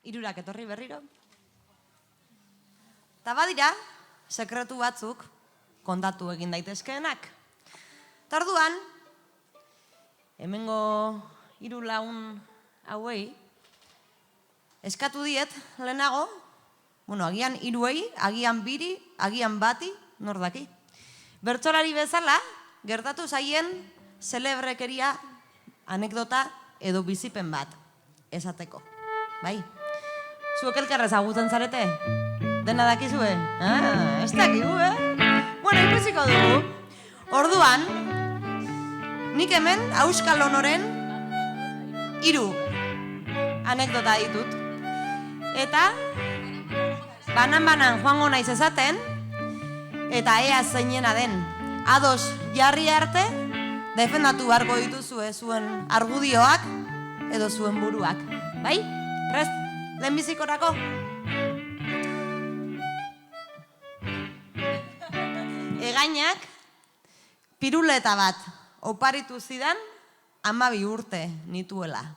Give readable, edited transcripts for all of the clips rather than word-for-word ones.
Hirurak etorri berriro. Ta badira, sekretu batzuk kontatu egin daitezkeenak. Tarduan, hemengo 3 lagun hauei, eskatu diet lehenago, agian 3, agian 2, agian 1, nor daki. Bertsolari bezala, gertatu zaien zelebrekeria, anekdota edo bizipen bat esateko. Bai? Zuek elkarra ezagutzen zarete? Dena dakizue? Ez dakigu, Bueno, ikusiko dugu. Orduan, nik hemen Auskal Honoren 3 anekdota ditut. Eta banan joango naiz esaten, eta ea zeinena den. Ados jarri arte, defendatu beharko dituzue zuen argudioak edo zuen buruak. Bai? Prest? Lehenbizikorako? Egainak piruleta bat oparitu zidan 12 urte nituela.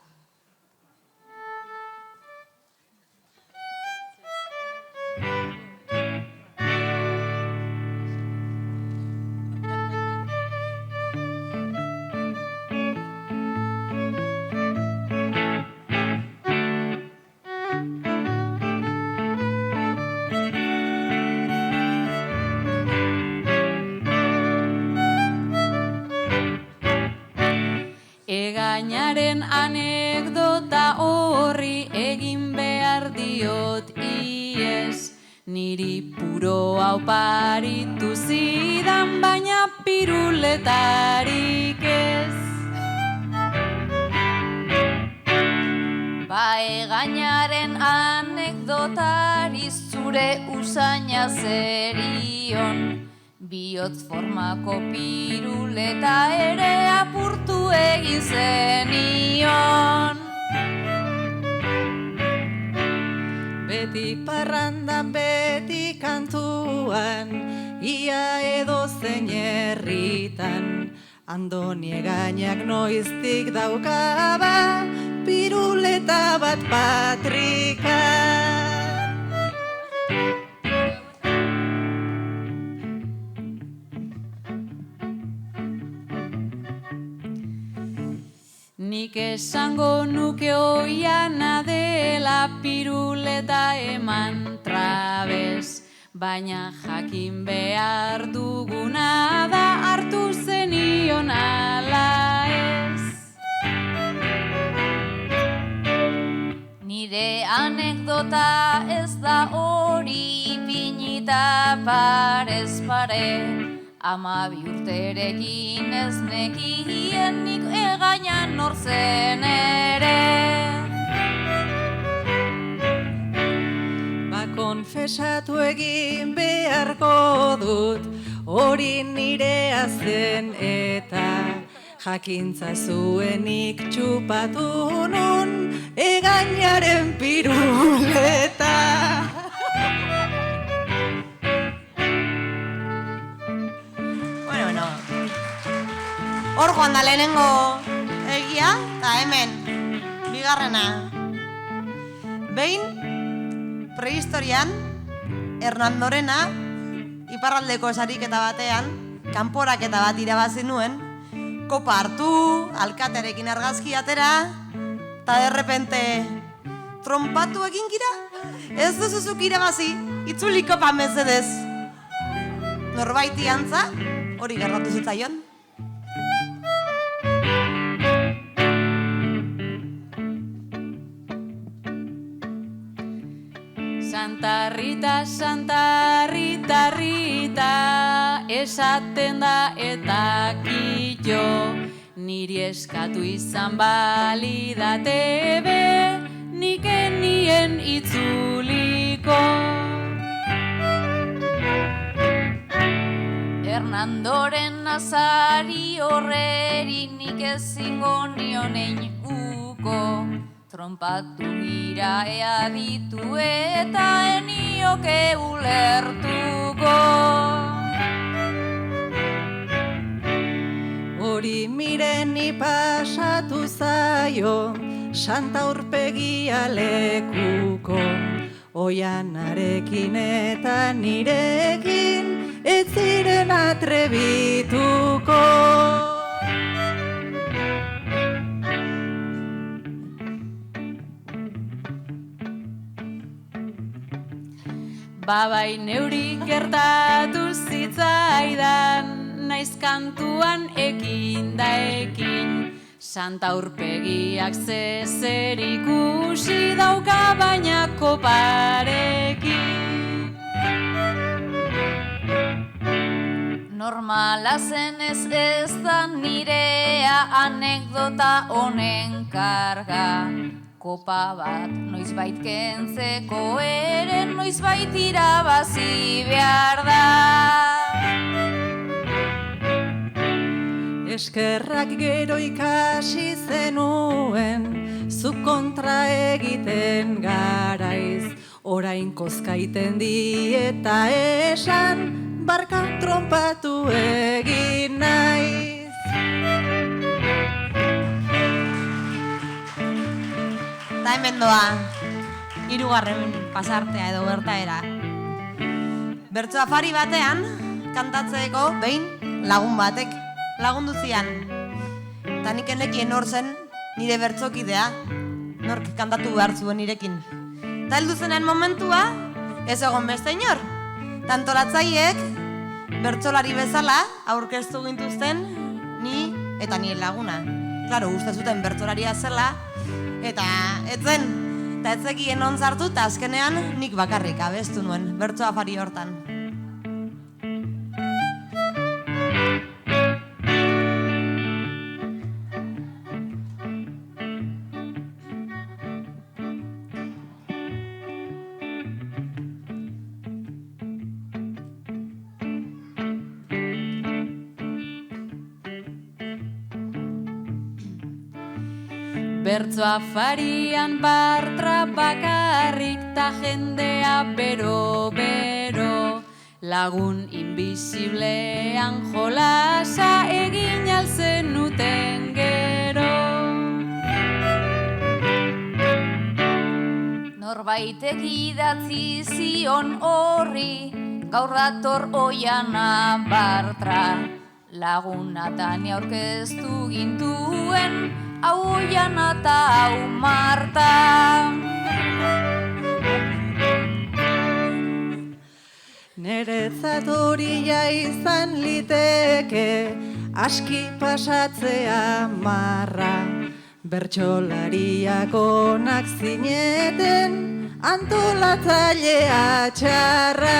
Egainaren anekdota horri egin behar diot ies, niri puroa oparitu zidan baina piruletarik ez. Ba egainaren anekdotari zure usaina zerion, bihotz formako piruleta ere apurtu egin zenion. Beti parrandan, beti kantuan, ia edozein herritan, Andoni Egainak noiztik daukaba, piruleta bat patrikan. Nik esango nuke oiana dela piruleta eman trabez, baina jakin behar duguna da hartu zenion ala ez. Nire anekdota ez da hori pinita parez pare, 12 urterekin ez nekien nik Egainan nor zen ere. Ba konfesatu egin beharko dut, hori nirea zen eta jakintza zuenik txupatu nun Egainaren piruleta. Hor joan da lehenengo egia, eta hemen, bigarrena. Behin, prehistorian, Hernandorena, iparraldeko sariketa batean, kanporaketa bat irabazi nuen, kopa hartu, alkaterekin argazki atera, eta derrepente, trompatu egin gira? Ez duzuzuk irabazi, itzuli kopa mesedez. Norbaiti antza, hori gertatu zitzaion. Santa Rita, Santa Rita, Rita, esaten da eta kito, niri eskatu izan balidate be, nik enien itzuliko. Hernandoren azari horreri nik ezingo nionein uko, trompatu gira ea ditu eta enioke ulertuko. Hori mireni pasatu zaio, Santa aurpegia lekuko. oianarekin eta nirekin ez ziren atrebituko. Babai neuri gertatu zitzaidan, naiz kantuan ekin da ekin. Santa aurpegiak zer ikusi dauka baina koparekin. Normala zen ez da nirea anekdota honen karga. Kopa bat noizbait kentzeko ere noizbait irabazi behar da. Eskerrak gero ikasi zenuen, zuk kontra egiten garaiz. Orain kozkaiten dieta esan, barka tronpatu egin naiz. Eta hemen doa, 3. pasartea edo gertaera. Bertso afari batean, kantatzeko behin lagun batek lagundu zian. Eta nik enekien hor zen nire bertsokidea, nork kantatu behar zuen nirekin. Eta heldu zenen momentua, ez egon beste inor. Tantolatzaileek bertsolari bezala aurkeztu gintuzten ni eta nire laguna. Klaro, uste zuten bertsolaria zela, eta etzekien on zartu, eta azkenean nik bakarrik abestu nuen bertso afari hortan. Bertso afarian Bartra bakarrik ta jendea bero-bero. Lagun invisiblean jolasa egin alzenuten gero. Norbaitek idatzi zion horri, gaur dator oiana Bartra. Lagunatan aurkeztu gintuen, hau Oiana eta hau Marta. Neretzat horia izan liteke, aski pasatzea marra. Bertsolariak onak zineten, antolatzailea txarra.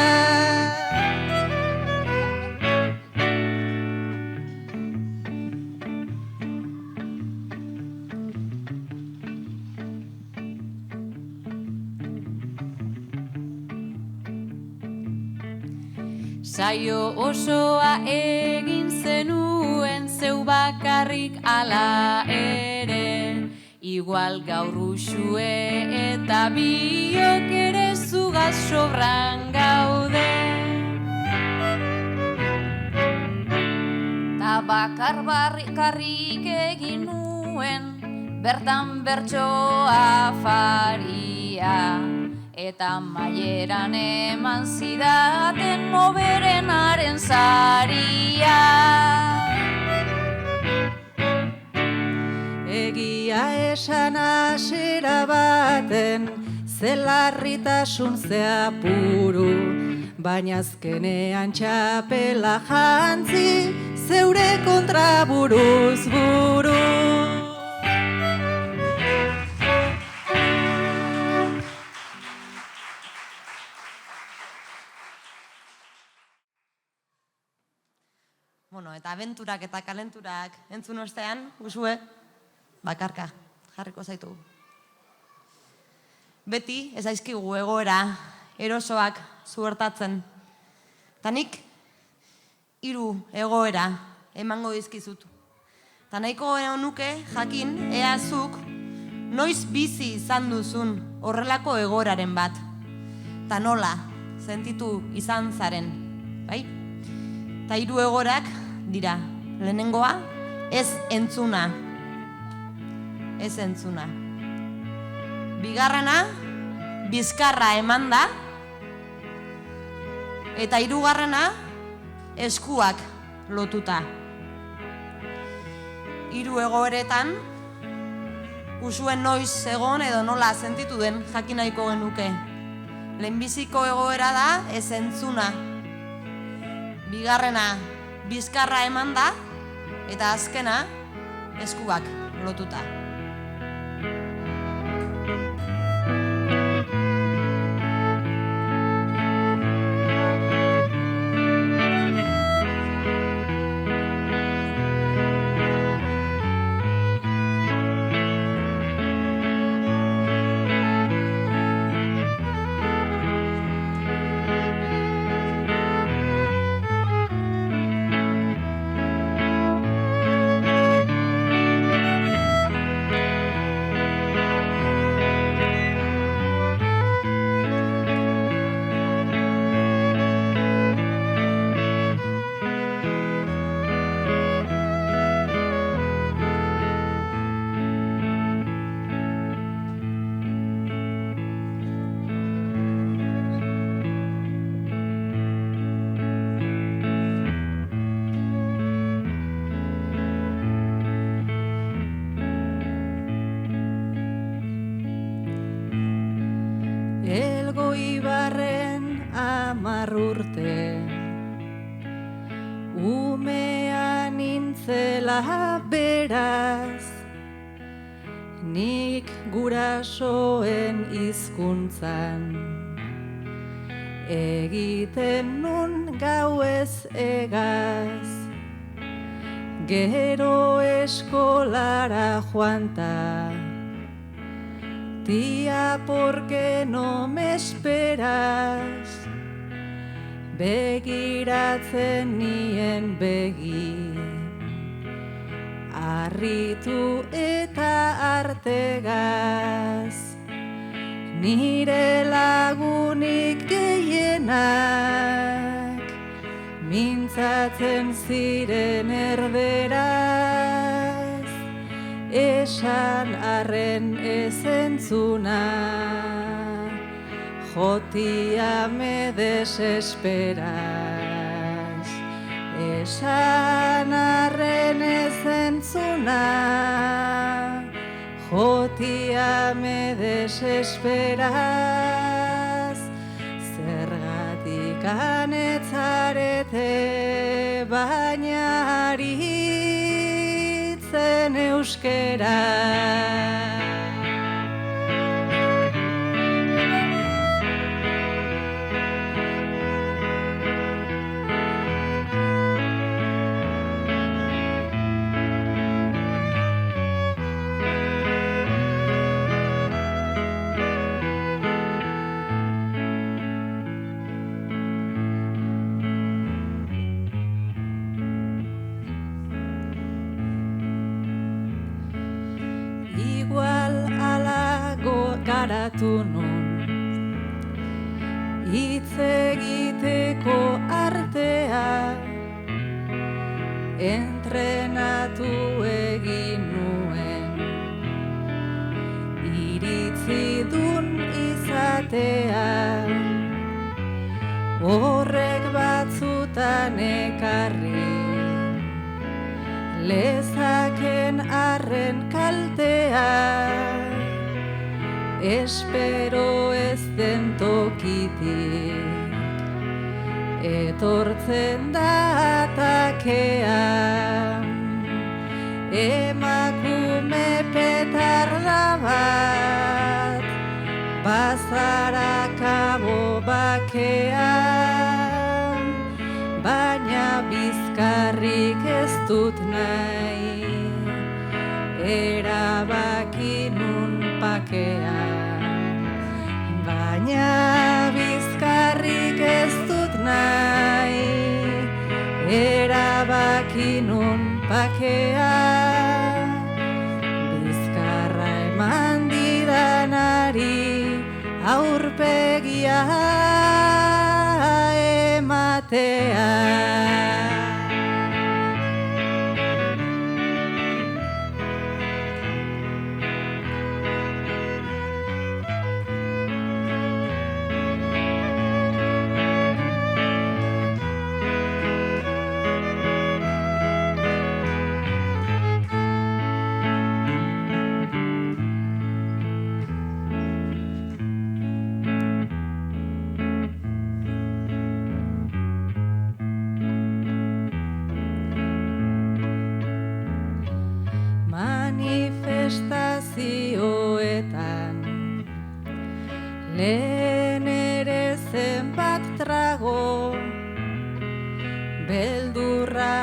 Saio osoa egin zenuen zeu bakarrik ala ere. Igual gaur uxue eta biok ere zugaz sobran gaude. Ta bakar barrikarrik egin nuen bertan bertsoa afaria. Eta maieran eman zidaten noberenaren saria. Egia esan hasiera baten, zelarritasun zeapuru, baina azkenean txapela jantzi, zeure kontra buruz buru. Bueno, eta abenturak eta kalenturak entzun ostean, usue, bakarka jarriko zaitugu. Beti ez aizkigu egoera erosoak zuertatzen. Ta nik 3 egoera emango dizkizut. Ta nahiko nuke jakin ea zuk noiz bizi izan duzun horrelako egoeraren bat. Ta nola sentitu izan zaren, bai? Ta 3 egoerak dira. Lehenengoa, ez entzuna. Ez entzuna. Bigarrena, bizkarra eman da, eta hirugarrena eskuak lotuta. Hiru egoeretan, usuen noiz egon edo nola sentitu den jakin nahiko genuke. Lehenbiziko egoera da ez entzuna. Bigarrena bizkarra eman da, eta azkena eskuak lotuta. Elgoibarren 10 urte, umea nintzela beraz, nik gurasoen hizkuntzan, egiten nun gauez egaz, gero eskolara joanta, tía, ¿por qué no me esperas? Begiratzen nien begi, harritu eta artegaz, nire lagunik gehienak, mintzatzen ziren erderaz, esan arren ez entzuna, jotia me desesperas. Esan arren ez entzuna, jotia me desesperas. Zergatik anetzarete baina aritzen euskera. Igual alago garatu nun, hitz egiteko artea, entrenatu egin nuen, iritzidun izatea, horrek batzutan ekarri, lezaken arren kaltea, espero ez den tokitik, etortzen da atakea, emakume petarda bat, bazara kabo bakean, baina bizkarrik ez dut nahi, erabaki nun pakean. Baina bizkarrik ez dut nahi, erabaki nun pakean. Bizkarra eman didanari, aurpegia ematea. Lehen ere zenbat trago, beldurra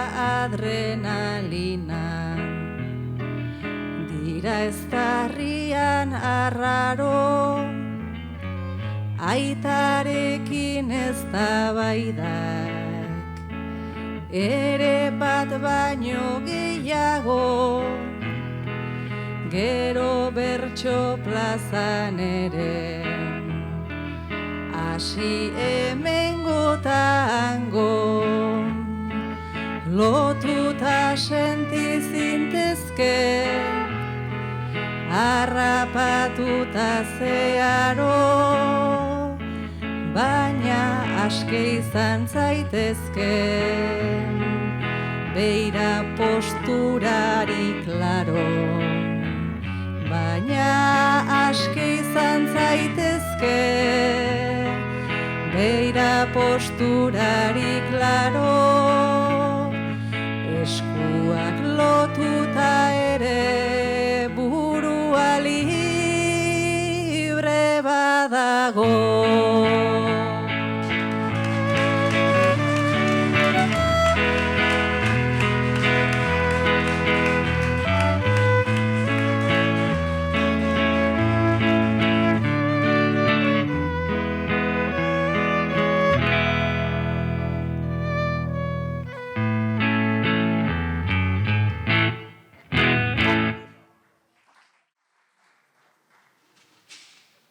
adrenalinan, dira eztarrian arraro, aitarekin eztabaidak, ere bat baino gehiago, gero bertso plazan ere, hasi hemengo ta hango, lotuta senti zintezke, harrapatuta zeharo, baina aske izan zaitezke, beira posturari klaro, baina aske izan zaitezke, beira posturari klaro, eskuak lotuta ere burua libre badago.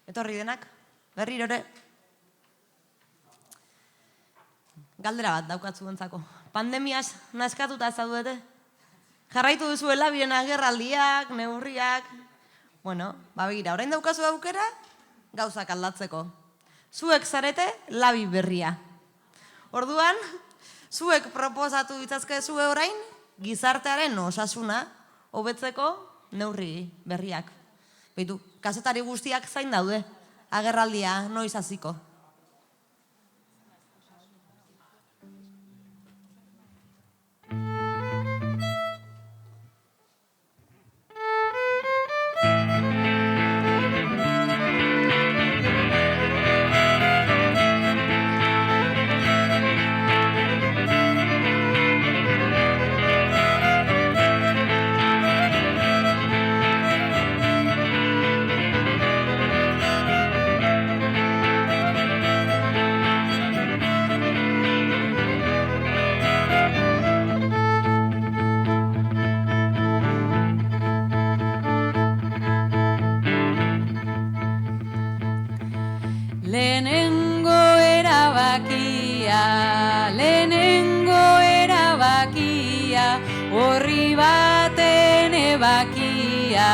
Etorri denak, berriro ere. Galdera bat daukat zuentzako. Pandemiaz naskatuta zaudete? Jarraitu duzuela biren agerraldiak, neurriak. Bueno, begira, orain daukazu aukera gauzak aldatzeko. Zuek zarete labi berria. Orduan, zuek proposatu ditzazkezue orain gizartearen osasuna hobetzeko neurri berriak. Beitu, kazetari guztiak zain daude, agerraldia noiz hasiko. Lehenengo erabakia, horri baten ebakia,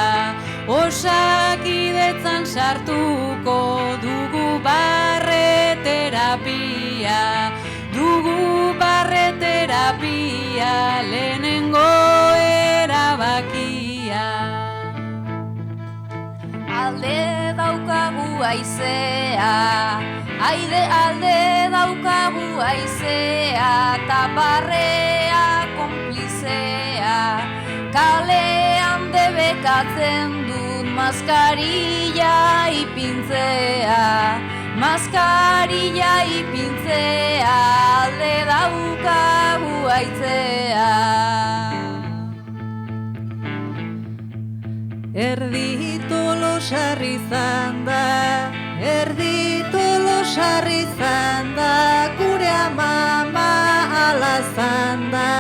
Osakidetzan sartuko dugu barreterapia, lehenengo erabakia. Alde daukagu aizea, alde daukagu aizea, taparrea konplizea, kalean debekatzen dut maskarilla ipintzea, alde daukagu aizea. Erdi tolosarri zanda, gure amama ala zanda,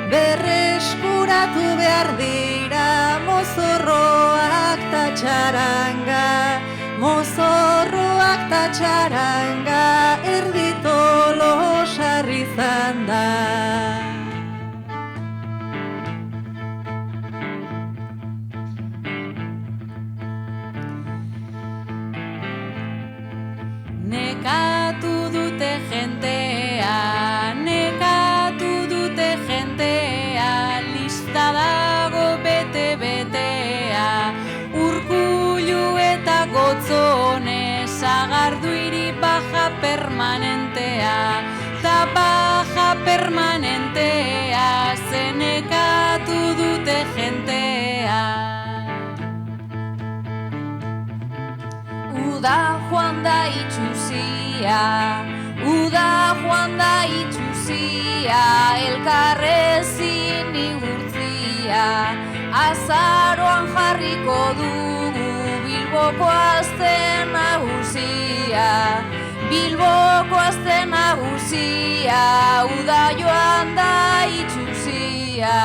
berreskuratu behar dira mozorroak ta txaranga, erdi tolosarri zanda. Nekatu dute jentea, lista dago bete-betea, Urkullu eta Gotzone, Sagarduiri baja permanentea, ta baja permanentea, zenekatu dute jentea. uda joan da itxuzia, uda joan da itxuzia, elkarrezin igurtzia, azaroan jarriko dugu Bilboko aste nagusia, Bilboko aste nagusia, uda joan da itxuzia.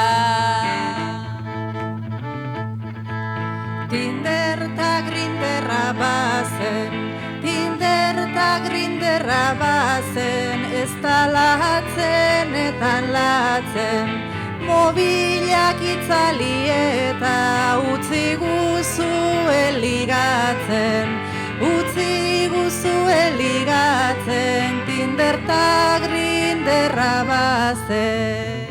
Tinder ta grinderra bazen, Tinder ta grinderra bazen, ez talatzen eta latzen, mobilak itzali eta utzi guzue ligatzen, utzi guzue ligatzen, Tinder ta grinderra bazen.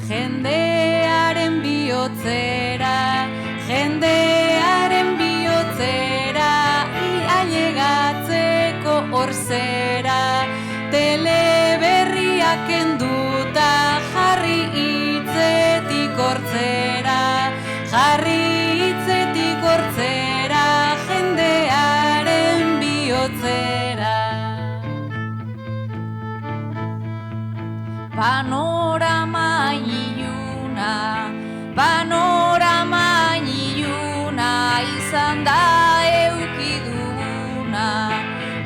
Jendearen bihotzera, jendearen bihotzera, ailegatzeko orzera, teleberriak kenduta, jarri hitzetik hortzera, jarri hitzetik hortzera, jendearen bihotzera. Panorama iluna, panorama iluna, izan da eukiduna,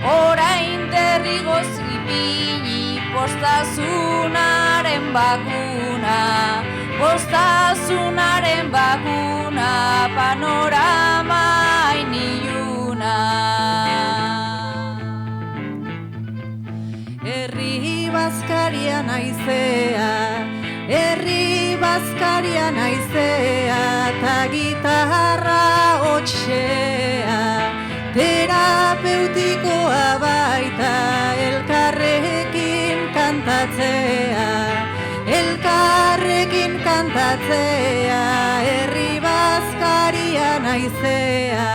orain derrigoz ipini, postazunaren bakuna, postazunaren bakuna, panorama iluna. Herri bazkaria naizea, herri bazkaria naizea, ta gitarra hotxea, terapeutikoa baita, elkarrekin kantatzea, elkarrekin kantatzea, herri bazkaria naizea.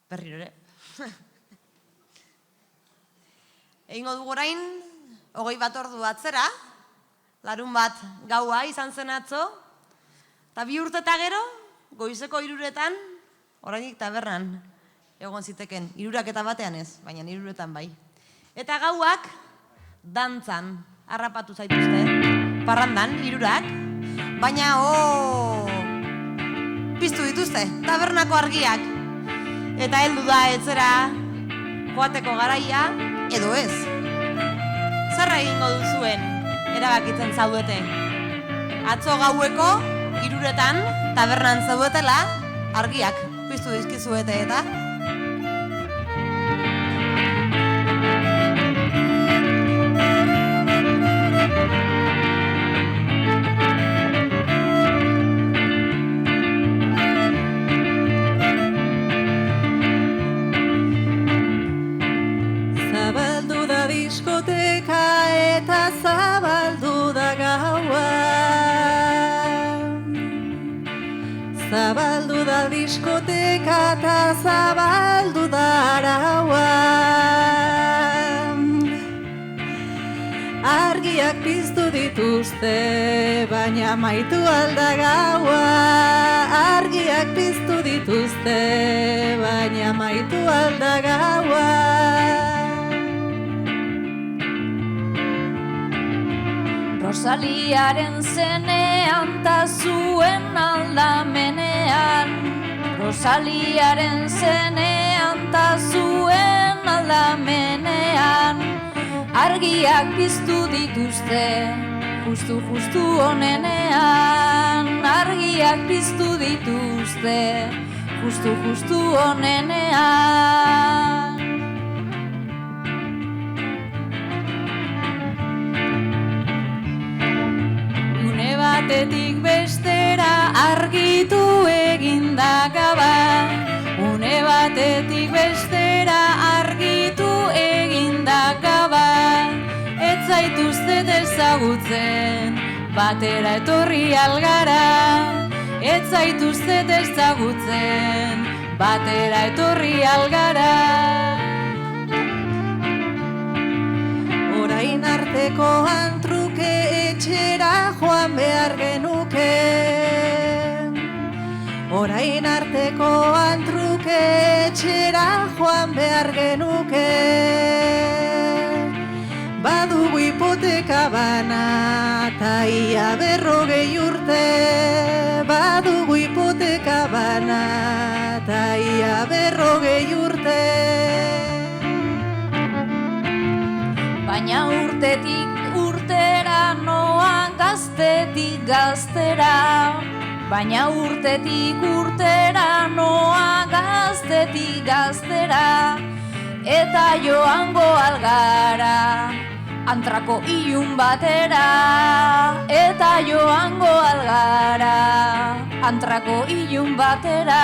Berriro ere. Egingo dugu orain, 21 ordu atzera, larun bat gaua izan zen atzo, eta 2 urte eta gero, goizeko 3:00 orainik tabernan egon ziteken, 3:01 ez, baina 3:00 bai. Eta gauak dantzan harrapatu zaituzte, parrandan, 3:00, baina piztu dituzte, tabernako argiak. Eta heldu da etzera joateko garaia, edo ez. Zer egingo duzuen erabakitzen zaudete? Atzo gaueko 3:00 tabernan zaudetela, argiak piztu dizkizuete eta diskoteka eta zabaldu da gaua, zabaldu da diskoteka eta zabaldu da araua, argiak piztu dituzte baina amaitu alda gaua, argiak piztu dituzte baina amaitu alda gaua. Rosaliaren zenean ta zuen aldamenean, Rosaliaren zenean ta zuen aldamenean, argiak piztu dituzte, justu honenean, argiak piztu dituzte, justu honenean. batetik bestera argitu eginda gaba. Une batetik bestera argitu eginda gaba. Ez zaituztet ezagutzen, batera etorri algara. Ez zaituztet ezagutzen, batera etorri algara. Orain artekoan truke etxera joan behar genuke. Orain artekoan truke etxera joan behar genuke. Badugu hipoteka bana, ta ia 40 urte. Badugu hipoteka bana, ta ia 40 urte. Baina urtetik urtera noa gaztetik gaztera. Baina urtetik urtera noa gaztetik gaztera. Eta joango algara, antrako ilun batera. Eta joango algara, antrako ilun batera.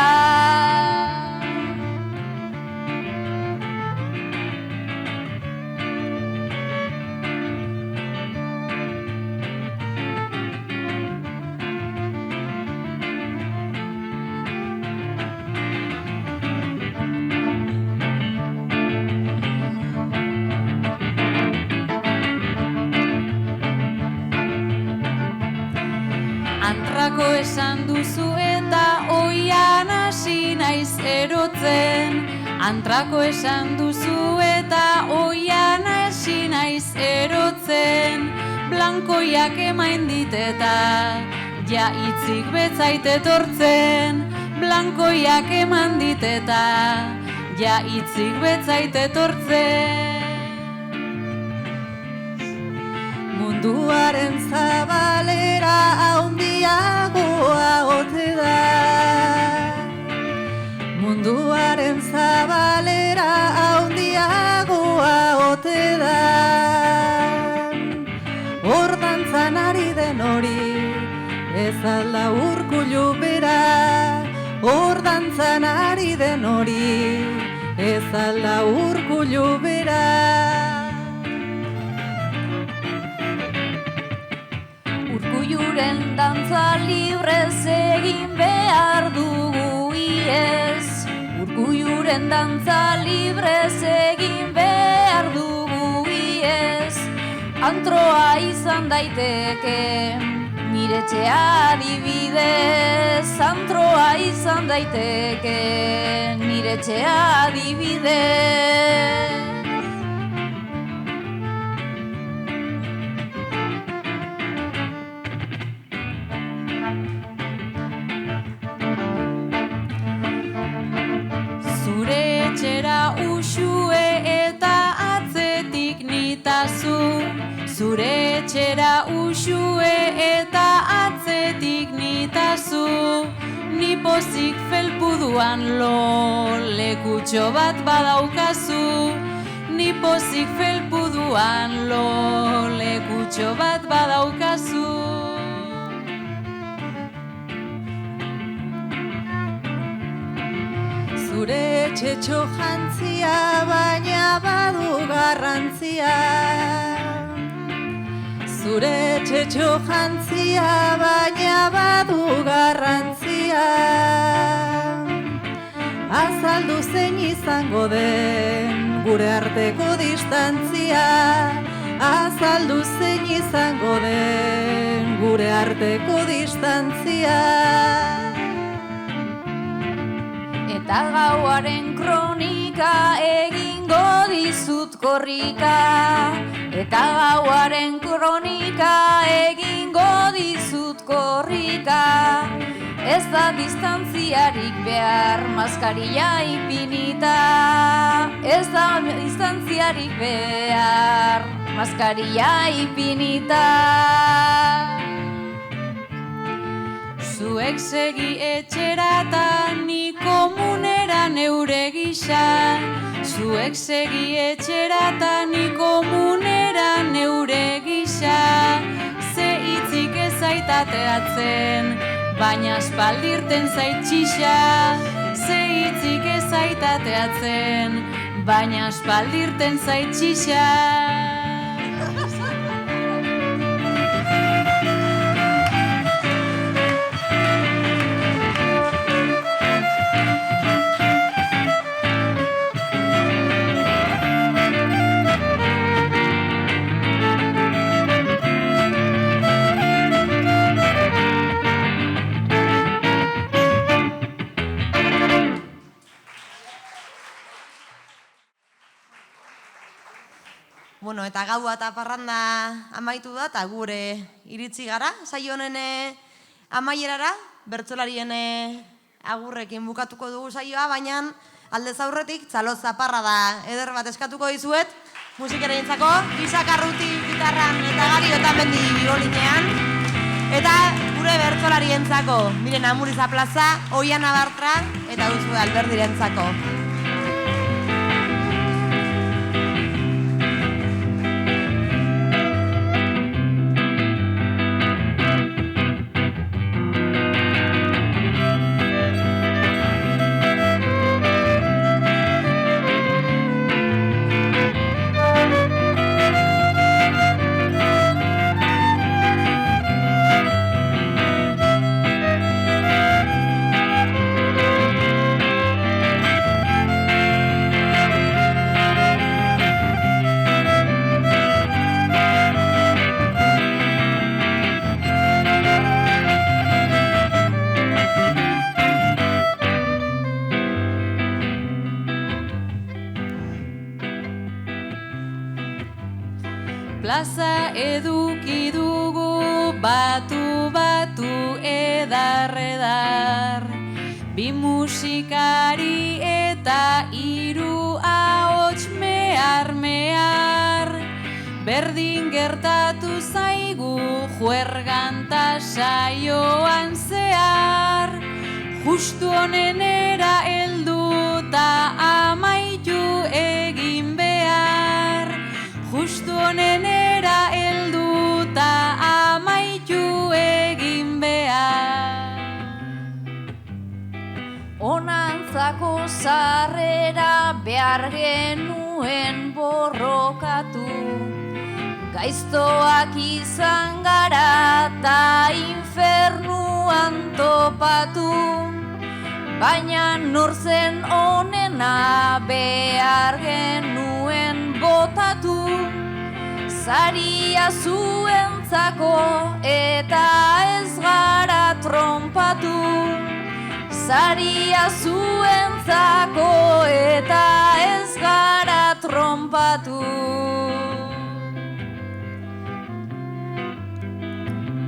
Antrako esan duzu eta oian hasi naiz erotzen. Antrako esan duzu eta oian hasi naiz erotzen. Blankoiak emain dit eta ja hitzik betzait etortzen. Blankoiak eman dit eta ja hitzik betzait etortzen. Munduaren zabalera haundiagoa ote da. Munduaren zabalera haundiagoa ote da. Hor dantzan ari den hori, ez alda Urkullu bera. Hor dantzan ari den hori, ez alda Urkullu bera. Urkulluren dantza librez egin behar dugu iez. Urkulluren dantza librez egin behar dugu iez. Antroa izan daiteke, nire etxea adibidez. Antroa izan daiteke, nire etxea adibidez. Etxera usue eta atzetik nitazu. Zure etxera usue eta atzetik nitazu. Ni pozik felpuduan lo lekutxo bat badaukazu. Ni pozik felpuduan lo lekutxo bat badaukazu. Zure etxetxo jantzia baina badu garrantzia. Zure etxetxo jantzia baina badu garrantzia. Azaldu zein izango den gure arteko distantzia. Azaldu zein izango den gure arteko distantzia. Eta gauaren kronika egingo dizut korrika. Eta gauaren kronika egingo dizut korrika. Ez da distantziarik behar maskarilla ipinita. Ez da distantziarik behar maskarilla ipinita. Zuek segi etxera ta ni komunera neure gisa. Zuek segi etxera ta ni komunera neure gisa. Ze hitzik ez zaitateatzen, baina aspaldirten zaitxixa, ze hitzik ez zaitateatzen, baina aspaldirten zaitxixa. Bueno, eta gaua eta parranda amaitu da, eta gure iritsi gara, saio honen amaierara, bertsolarien agurrekin bukatuko dugu saioa, baina aldez aurretik txalo zaparra da eder bat eskatuko dizuet, musikarentzako, Isak Arruti gitarran eta Gari Otamendi biolinean, eta gure bertsolarientzako, Miren Amuriza Plaza, Oiana Bartra, eta Duzue Alberdirentzako. Plaza eduki dugu batu edar, bi musikari eta 3 ahots mehar, berdin gertatu zaigu juerganta saioan zehar, justu honenera heldu ta amaitu egin behar, justu honenera heldu ta amaitu egin behar. Onantzako sarrera behar genuen borrokatu, gaiztoak izan gara ta infernuan topatu, baina norzen onena behar genuen botatu, saria zuentzako eta ez gara trompatu, saria zuentzako eta ez gara trompatu.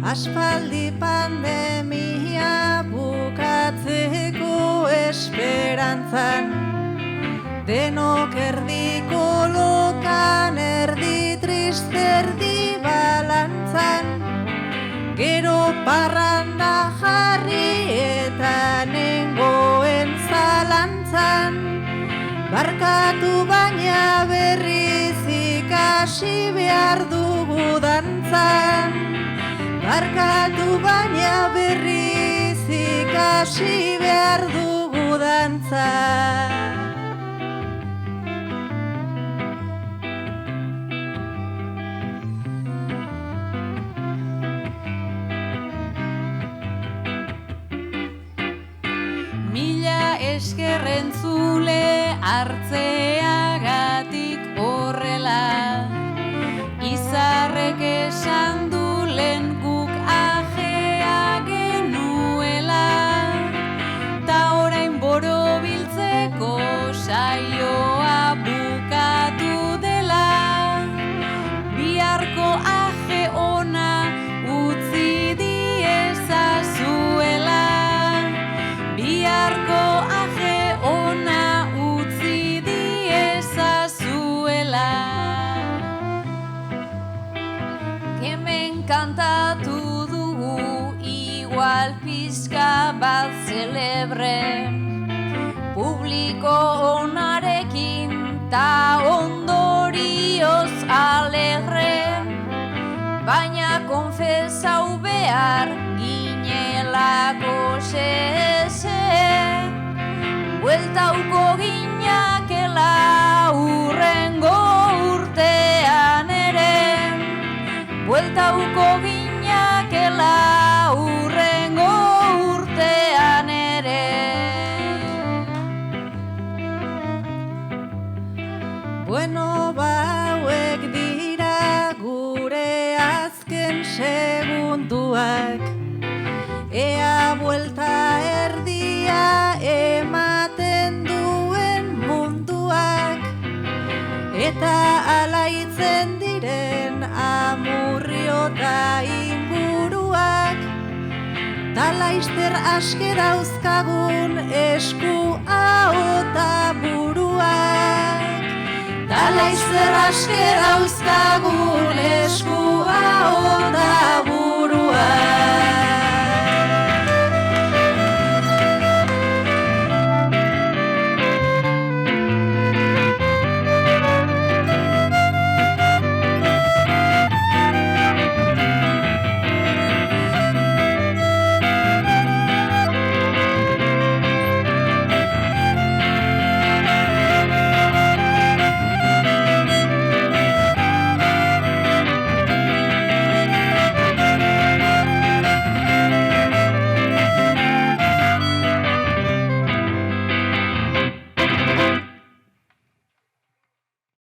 Aspaldi pandemia bukatzeko esperantzan, denok erdi kolokan, erdi triste, erdi balantzan, gero parranda jarri eta nengoen zalantzan, barkatu baina berriz ikasi behar dugu dantzan, barkatu baina berriz ikasi behar dugu dantzan. Mila eskerrentzule hartzeagatik horrela, izarrek esan du lehen guk ajea genuela, ta orain borobiltzeko saioa bukatu dela, biharko aje ona utzi diezazuela, biharko aje ona utzi diezazuela. Hemen kantatu dugu igual pizka bat celebre, publiko onarekin ta ondorioz alegre, baina konfesau behar behar ginelako sese, bueltauko ginakela urrengo urtean ere, bueltauko ginakela urrengo urtean ere. Bueno, hauek dira gure azken segunduak, ea buelta erdia ematen duen munduak, eta alaitzen diren amurrio eta inguruak, talaister aske dauzkagun esku ahota buruak. Talaister aske dauzkagun esku ahota